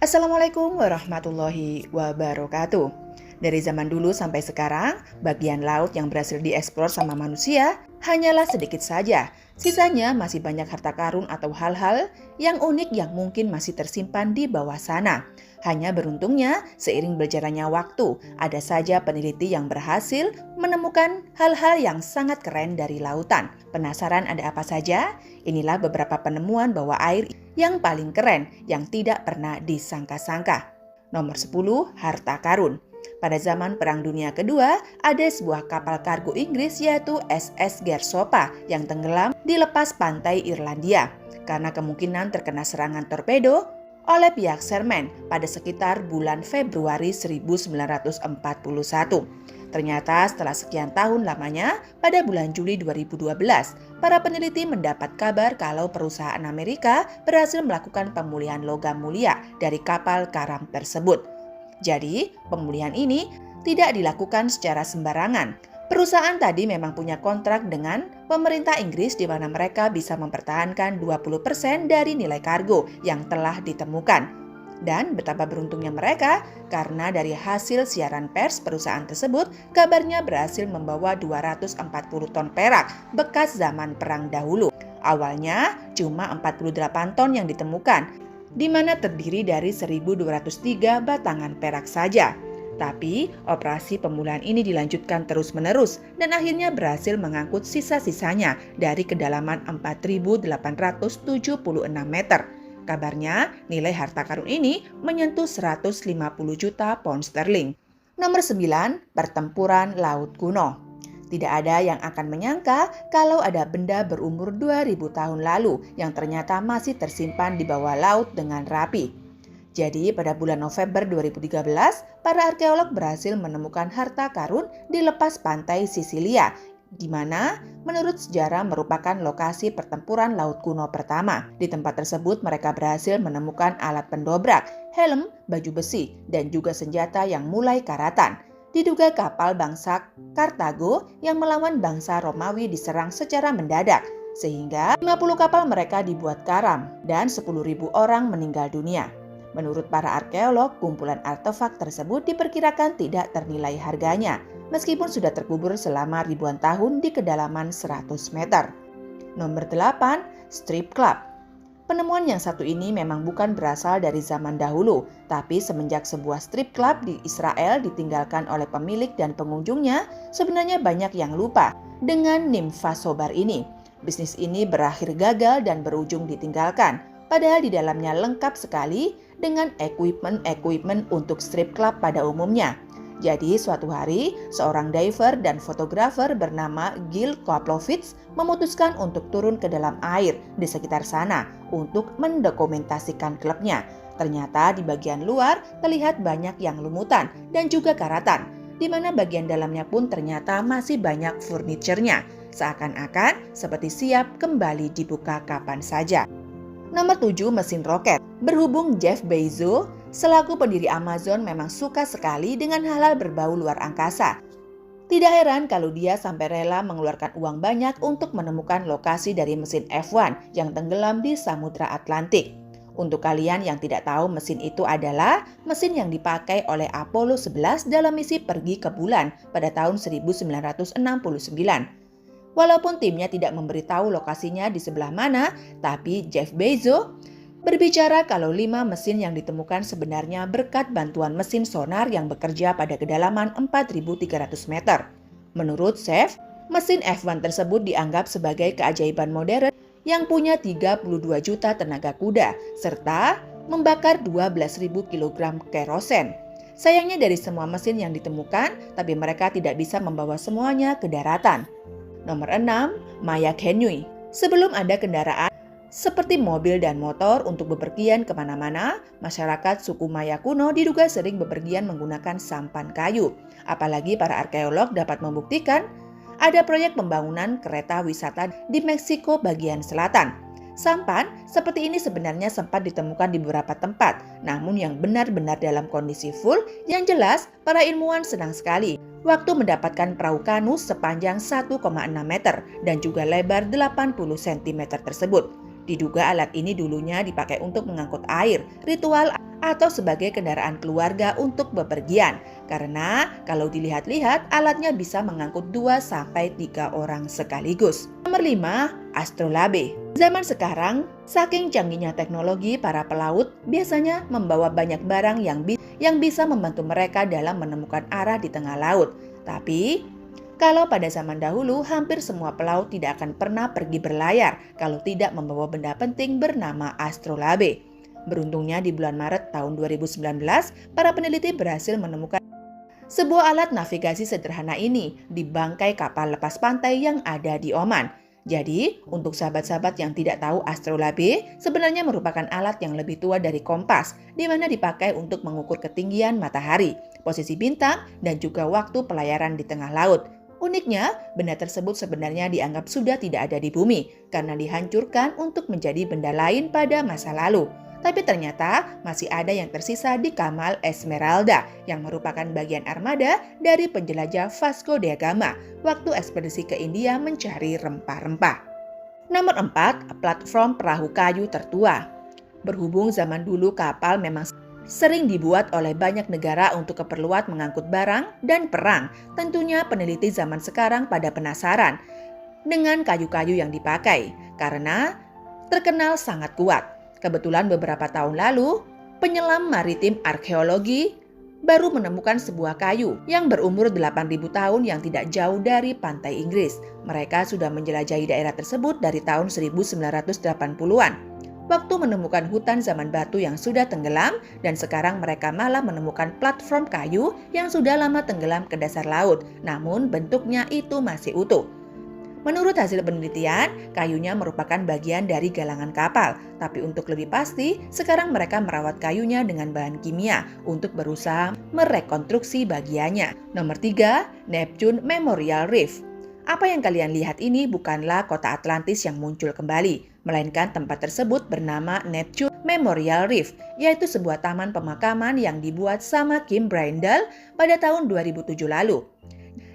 Assalamualaikum warahmatullahi wabarakatuh. Dari zaman dulu sampai sekarang, bagian laut yang berhasil dieksplor sama manusia hanyalah sedikit saja. Sisanya masih banyak harta karun atau hal-hal yang unik yang mungkin masih tersimpan di bawah sana. Hanya beruntungnya, seiring berjalannya waktu, ada saja peneliti yang berhasil menemukan hal-hal yang sangat keren dari lautan. Penasaran ada apa saja? Inilah beberapa penemuan bawah air yang paling keren yang tidak pernah disangka-sangka. Nomor 10, harta karun. Pada zaman Perang Dunia Kedua, ada sebuah kapal kargo Inggris yaitu SS Gersopa yang tenggelam di lepas pantai Irlandia karena kemungkinan terkena serangan torpedo oleh pihak Sherman pada sekitar bulan Februari 1941. Ternyata setelah sekian tahun lamanya, pada bulan Juli 2012, para peneliti mendapat kabar kalau perusahaan Amerika berhasil melakukan pemulihan logam mulia dari kapal karam tersebut. Jadi, pemulihan ini tidak dilakukan secara sembarangan. Perusahaan tadi memang punya kontrak dengan pemerintah Inggris di mana mereka bisa mempertahankan 20% dari nilai kargo yang telah ditemukan. Dan betapa beruntungnya mereka karena dari hasil siaran pers perusahaan tersebut kabarnya berhasil membawa 240 ton perak bekas zaman perang dahulu. Awalnya cuma 48 ton yang ditemukan, di mana terdiri dari 1.203 batangan perak saja. Tapi operasi pemulihan ini dilanjutkan terus-menerus dan akhirnya berhasil mengangkut sisa-sisanya dari kedalaman 4.876 meter. Kabarnya nilai harta karun ini menyentuh 150 juta pound sterling. Nomor 9, pertempuran laut kuno. Tidak ada yang akan menyangka kalau ada benda berumur 2000 tahun lalu yang ternyata masih tersimpan di bawah laut dengan rapi. Jadi pada bulan November 2013, para arkeolog berhasil menemukan harta karun di lepas pantai Sisilia, di mana menurut sejarah merupakan lokasi pertempuran laut kuno pertama. Di tempat tersebut mereka berhasil menemukan alat pendobrak, helm, baju besi, dan juga senjata yang mulai karatan. Diduga kapal bangsa Kartago yang melawan bangsa Romawi diserang secara mendadak, sehingga 50 kapal mereka dibuat karam dan 10.000 orang meninggal dunia. Menurut para arkeolog, kumpulan artefak tersebut diperkirakan tidak ternilai harganya, meskipun sudah terkubur selama ribuan tahun di kedalaman 100 meter. Nomor 8, Strip Club. Penemuan yang satu ini memang bukan berasal dari zaman dahulu, tapi semenjak sebuah strip club di Israel ditinggalkan oleh pemilik dan pengunjungnya, sebenarnya banyak yang lupa dengan nimfa sobar ini. Bisnis ini berakhir gagal dan berujung ditinggalkan, padahal di dalamnya lengkap sekali dengan equipment untuk strip club pada umumnya. Jadi suatu hari, seorang diver dan fotografer bernama Gil Koplovitz memutuskan untuk turun ke dalam air di sekitar sana untuk mendokumentasikan klubnya. Ternyata di bagian luar terlihat banyak yang lumutan dan juga karatan, di mana bagian dalamnya pun ternyata masih banyak furniturnya, seakan-akan seperti siap kembali dibuka kapan saja. Nomor 7, mesin roket. Berhubung Jeff Bezos selaku pendiri Amazon memang suka sekali dengan hal-hal berbau luar angkasa. Tidak heran kalau dia sampai rela mengeluarkan uang banyak untuk menemukan lokasi dari mesin F1 yang tenggelam di Samudra Atlantik. Untuk kalian yang tidak tahu, mesin itu adalah mesin yang dipakai oleh Apollo 11 dalam misi pergi ke bulan pada tahun 1969. Walaupun timnya tidak memberitahu lokasinya di sebelah mana, tapi Jeff Bezos berbicara kalau 5 mesin yang ditemukan sebenarnya berkat bantuan mesin sonar yang bekerja pada kedalaman 4.300 meter. Menurut Jeff, mesin F1 tersebut dianggap sebagai keajaiban modern yang punya 32 juta tenaga kuda, serta membakar 12.000 kg kerosen. Sayangnya dari semua mesin yang ditemukan, tapi mereka tidak bisa membawa semuanya ke daratan. Nomor 6, Maya Kenui. Sebelum ada kendaraan seperti mobil dan motor untuk bepergian kemana-mana, masyarakat suku Maya kuno diduga sering bepergian menggunakan sampan kayu. Apalagi para arkeolog dapat membuktikan ada proyek pembangunan kereta wisata di Meksiko bagian selatan. Sampan seperti ini sebenarnya sempat ditemukan di beberapa tempat, namun yang benar-benar dalam kondisi full, yang jelas para ilmuwan senang sekali waktu mendapatkan perahu kanus sepanjang 1,6 meter dan juga lebar 80 cm tersebut. Diduga alat ini dulunya dipakai untuk mengangkut air, ritual atau sebagai kendaraan keluarga untuk bepergian. Karena kalau dilihat-lihat alatnya bisa mengangkut 2-3 orang sekaligus. Nomor 5, astrolabe. Zaman sekarang, saking canggihnya teknologi, para pelaut biasanya membawa banyak barang yang bisa membantu mereka dalam menemukan arah di tengah laut. Tapi, kalau pada zaman dahulu, hampir semua pelaut tidak akan pernah pergi berlayar kalau tidak membawa benda penting bernama astrolabe. Beruntungnya di bulan Maret tahun 2019, para peneliti berhasil menemukan sebuah alat navigasi sederhana ini di bangkai kapal lepas pantai yang ada di Oman. Jadi, untuk sahabat-sahabat yang tidak tahu, astrolabe sebenarnya merupakan alat yang lebih tua dari kompas, di mana dipakai untuk mengukur ketinggian matahari, posisi bintang, dan juga waktu pelayaran di tengah laut. Uniknya, benda tersebut sebenarnya dianggap sudah tidak ada di bumi karena dihancurkan untuk menjadi benda lain pada masa lalu. Tapi ternyata masih ada yang tersisa di Kamal Esmeralda yang merupakan bagian armada dari penjelajah Vasco da Gama waktu ekspedisi ke India mencari rempah-rempah. Nomor 4, platform perahu kayu tertua. Berhubung zaman dulu kapal memang sering dibuat oleh banyak negara untuk keperluan mengangkut barang dan perang, tentunya peneliti zaman sekarang pada penasaran dengan kayu-kayu yang dipakai karena terkenal sangat kuat. Kebetulan beberapa tahun lalu, penyelam maritim arkeologi baru menemukan sebuah kayu yang berumur 8.000 tahun yang tidak jauh dari pantai Inggris. Mereka sudah menjelajahi daerah tersebut dari tahun 1980-an. Waktu menemukan hutan zaman batu yang sudah tenggelam, dan sekarang mereka malah menemukan platform kayu yang sudah lama tenggelam ke dasar laut, namun bentuknya itu masih utuh. Menurut hasil penelitian, kayunya merupakan bagian dari galangan kapal. Tapi untuk lebih pasti, sekarang mereka merawat kayunya dengan bahan kimia untuk berusaha merekonstruksi bagiannya. Nomor 3, Neptune Memorial Reef. Apa yang kalian lihat ini bukanlah kota Atlantis yang muncul kembali, melainkan tempat tersebut bernama Neptune Memorial Reef, yaitu sebuah taman pemakaman yang dibuat sama Kim Brindle pada tahun 2007 lalu.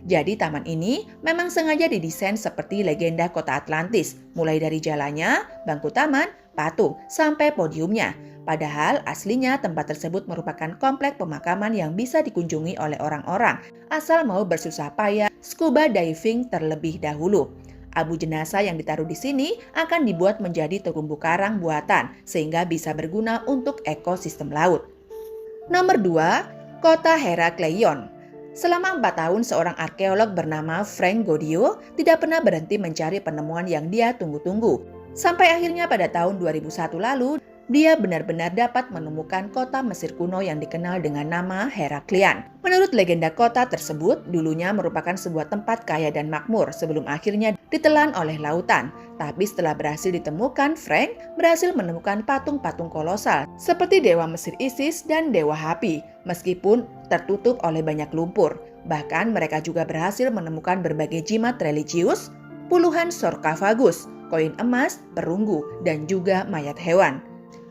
Jadi taman ini memang sengaja didesain seperti legenda kota Atlantis, mulai dari jalannya, bangku taman, patung, sampai podiumnya. Padahal aslinya tempat tersebut merupakan komplek pemakaman yang bisa dikunjungi oleh orang-orang asal mau bersusah payah scuba diving terlebih dahulu. Abu jenazah yang ditaruh di sini akan dibuat menjadi terumbu karang buatan sehingga bisa berguna untuk ekosistem laut. Nomor 2, Kota Herakleion. Selama 4 tahun, seorang arkeolog bernama Frank Godio tidak pernah berhenti mencari penemuan yang dia tunggu-tunggu. Sampai akhirnya pada tahun 2001 lalu, dia benar-benar dapat menemukan kota Mesir kuno yang dikenal dengan nama Heraklion. Menurut legenda, kota tersebut dulunya merupakan sebuah tempat kaya dan makmur sebelum akhirnya ditelan oleh lautan. Tapi setelah berhasil ditemukan, Frank berhasil menemukan patung-patung kolosal seperti dewa Mesir Isis dan dewa Hapi, meskipun tertutup oleh banyak lumpur. Bahkan mereka juga berhasil menemukan berbagai jimat religius, puluhan sarkofagus, koin emas, perunggu, dan juga mayat hewan.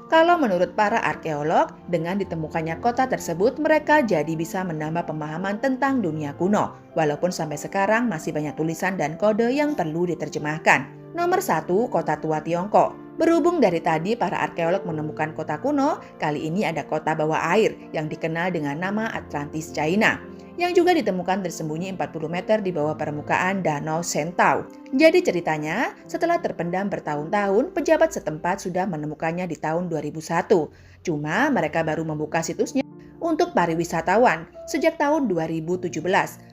Kalau menurut para arkeolog, dengan ditemukannya kota tersebut, mereka jadi bisa menambah pemahaman tentang dunia kuno, walaupun sampai sekarang masih banyak tulisan dan kode yang perlu diterjemahkan. Nomor 1, Kota Tua Tiongkok. Berhubung dari tadi para arkeolog menemukan kota kuno, kali ini ada kota bawah air yang dikenal dengan nama Atlantis China, yang juga ditemukan tersembunyi 40 meter di bawah permukaan Danau Sentau. Jadi ceritanya, setelah terpendam bertahun-tahun, pejabat setempat sudah menemukannya di tahun 2001. Cuma mereka baru membuka situsnya untuk pariwisatawan sejak tahun 2017.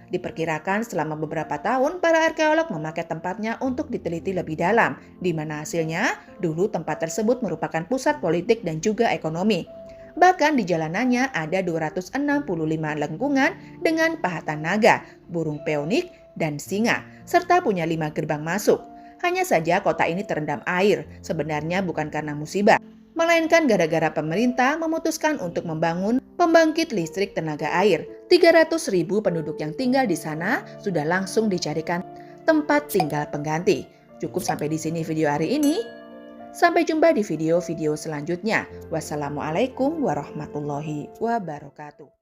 Diperkirakan selama beberapa tahun, para arkeolog memakai tempatnya untuk diteliti lebih dalam, di mana hasilnya dulu tempat tersebut merupakan pusat politik dan juga ekonomi. Bahkan di jalanannya ada 265 lengkungan dengan pahatan naga, burung peonik, dan singa, serta punya 5 gerbang masuk. Hanya saja kota ini terendam air, sebenarnya bukan karena musibah, melainkan gara-gara pemerintah memutuskan untuk membangun pembangkit listrik tenaga air. 300.000 penduduk yang tinggal di sana sudah langsung dicarikan tempat tinggal pengganti. Cukup sampai di sini video hari ini. Sampai jumpa di video-video selanjutnya. Wassalamualaikum warahmatullahi wabarakatuh.